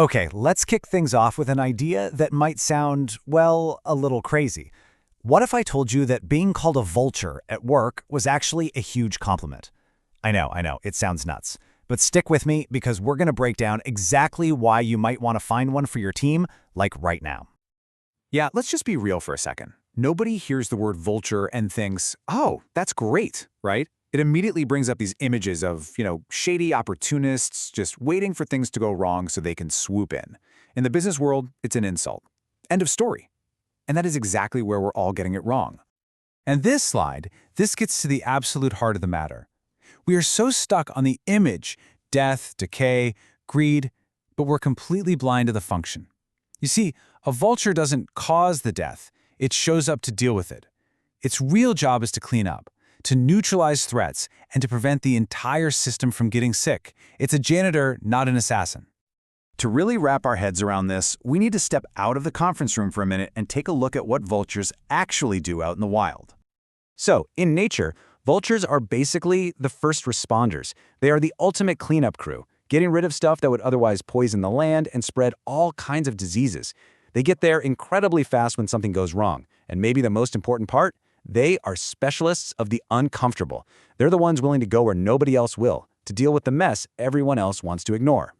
Okay, let's kick things off with an idea that might sound, well, a little crazy. What if I told you that being called a vulture at work was actually a huge compliment? I know, it sounds nuts. But stick with me because we're going to break down exactly why you might want to find one for your team, like right now. Yeah, let's just be real for a second. Nobody hears the word vulture and thinks, oh, that's great, right? It immediately brings up these images of, shady opportunists just waiting for things to go wrong so they can swoop in. In the business world, it's an insult. End of story. And that is exactly where we're all getting it wrong. And this gets to the absolute heart of the matter. We are so stuck on the image, death, decay, greed, but we're completely blind to the function. You see, a vulture doesn't cause the death, it shows up to deal with it. Its real job is to clean up, to neutralize threats, and to prevent the entire system from getting sick. It's a janitor, not an assassin. To really wrap our heads around this, we need to step out of the conference room for a minute and take a look at what vultures actually do out in the wild. So, in nature, vultures are basically the first responders. They are the ultimate cleanup crew, getting rid of stuff that would otherwise poison the land and spread all kinds of diseases. They get there incredibly fast when something goes wrong. And maybe the most important part, they are specialists of the uncomfortable. They're the ones willing to go where nobody else will, to deal with the mess everyone else wants to ignore.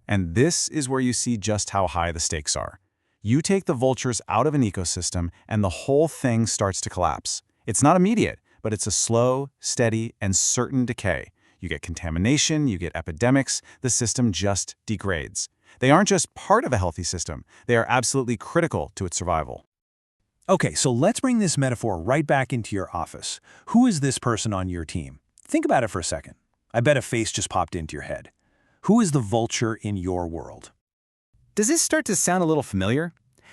And this is where you see just how high the stakes are. You take the vultures out of an ecosystem and the whole thing starts to collapse. It's not immediate, but it's a slow, steady, and certain decay. You get contamination, you get epidemics, the system just degrades. They aren't just part of a healthy system, they are absolutely critical to its survival. Okay, so let's bring this metaphor right back into your office. Who is this person on your team? Think about it for a second. I bet a face just popped into your head. Who is the vulture in your world? Does this start to sound a little familiar?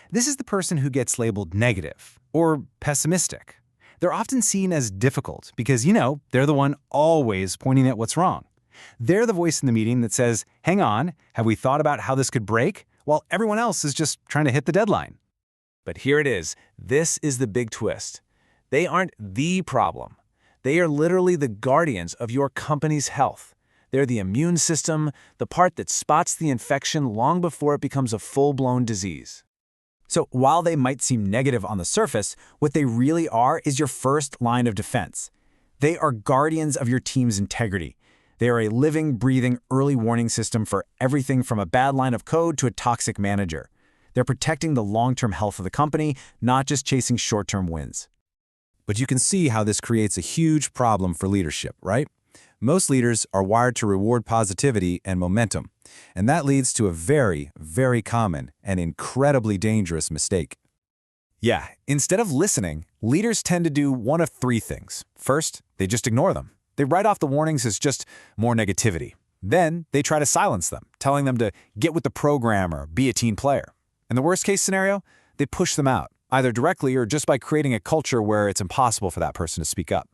This is the person who gets labeled negative or pessimistic. They're often seen as difficult because, they're the one always pointing at what's wrong. They're the voice in the meeting that says, hang on, have we thought about how this could break? While everyone else is just trying to hit the deadline. But here it is. This is the big twist. They aren't the problem. They are literally the guardians of your company's health. They're the immune system, the part that spots the infection long before it becomes a full-blown disease. So while they might seem negative on the surface, what they really are is your first line of defense. They are guardians of your team's integrity. They are a living, breathing early warning system for everything from a bad line of code to a toxic manager. They're protecting the long-term health of the company, not just chasing short-term wins. But you can see how this creates a huge problem for leadership, right? Most leaders are wired to reward positivity and momentum, and that leads to a very, very common and incredibly dangerous mistake. Yeah, instead of listening, leaders tend to do one of three things. First, they just ignore them. They write off the warnings as just more negativity. Then, they try to silence them, telling them to get with the program or be a team player. In the worst-case scenario, they push them out, either directly or just by creating a culture where it's impossible for that person to speak up.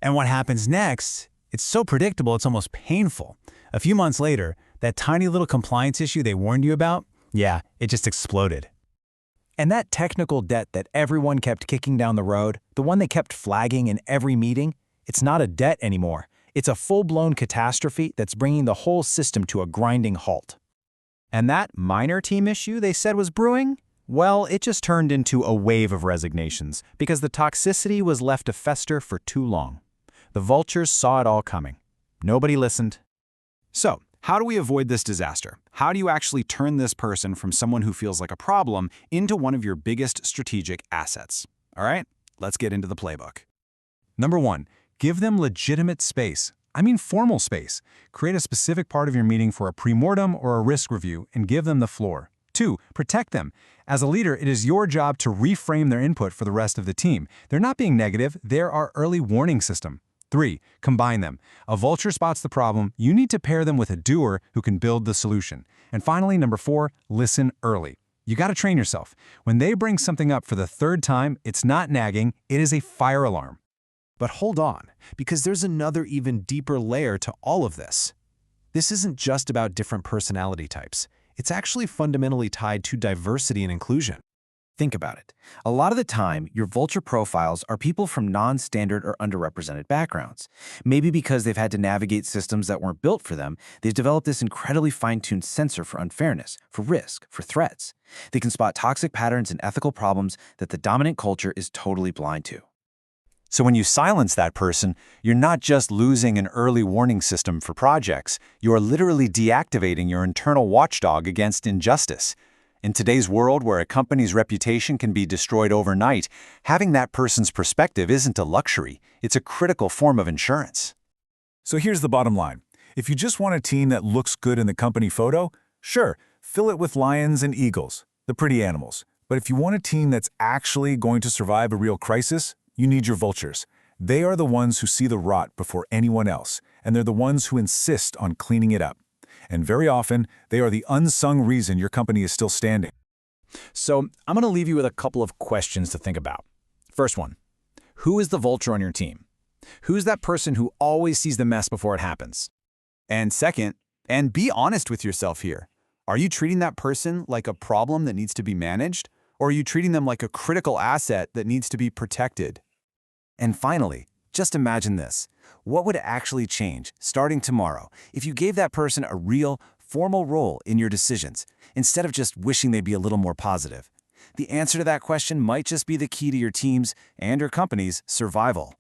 And what happens next? It's so predictable, it's almost painful. A few months later, that tiny little compliance issue they warned you about, it just exploded. And that technical debt that everyone kept kicking down the road, the one they kept flagging in every meeting, it's not a debt anymore. It's a full-blown catastrophe that's bringing the whole system to a grinding halt. And that minor team issue they said was brewing? Well, it just turned into a wave of resignations because the toxicity was left to fester for too long. The vultures saw it all coming. Nobody listened. So, how do we avoid this disaster? How do you actually turn this person from someone who feels like a problem into one of your biggest strategic assets? All right, let's get into the playbook. Number 1, give them legitimate space. I mean formal space. Create a specific part of your meeting for a pre-mortem or a risk review and give them the floor. 2, protect them. As a leader, it is your job to reframe their input for the rest of the team. They're not being negative, they're our early warning system. 3, combine them. A vulture spots the problem, you need to pair them with a doer who can build the solution. And finally, number 4, listen early. You got to train yourself. When they bring something up for the 3rd time, it's not nagging, it is a fire alarm. But hold on, because there's another even deeper layer to all of this. This isn't just about different personality types. It's actually fundamentally tied to diversity and inclusion. Think about it. A lot of the time, your vulture profiles are people from non-standard or underrepresented backgrounds. Maybe because they've had to navigate systems that weren't built for them, they've developed this incredibly fine-tuned sensor for unfairness, for risk, for threats. They can spot toxic patterns and ethical problems that the dominant culture is totally blind to. So when you silence that person, you're not just losing an early warning system for projects, you are literally deactivating your internal watchdog against injustice. In today's world where a company's reputation can be destroyed overnight, having that person's perspective isn't a luxury, it's a critical form of insurance. So here's the bottom line. If you just want a team that looks good in the company photo, sure, fill it with lions and eagles, the pretty animals. But if you want a team that's actually going to survive a real crisis, you need your vultures. They are the ones who see the rot before anyone else, and they're the ones who insist on cleaning it up. And very often, they are the unsung reason your company is still standing. So I'm going to leave you with a couple of questions to think about. First one, who is the vulture on your team? Who's that person who always sees the mess before it happens? And second, and be honest with yourself here, are you treating that person like a problem that needs to be managed? Or are you treating them like a critical asset that needs to be protected? And finally, just imagine this. What would actually change, starting tomorrow, if you gave that person a real, formal role in your decisions, instead of just wishing they'd be a little more positive? The answer to that question might just be the key to your team's and your company's survival.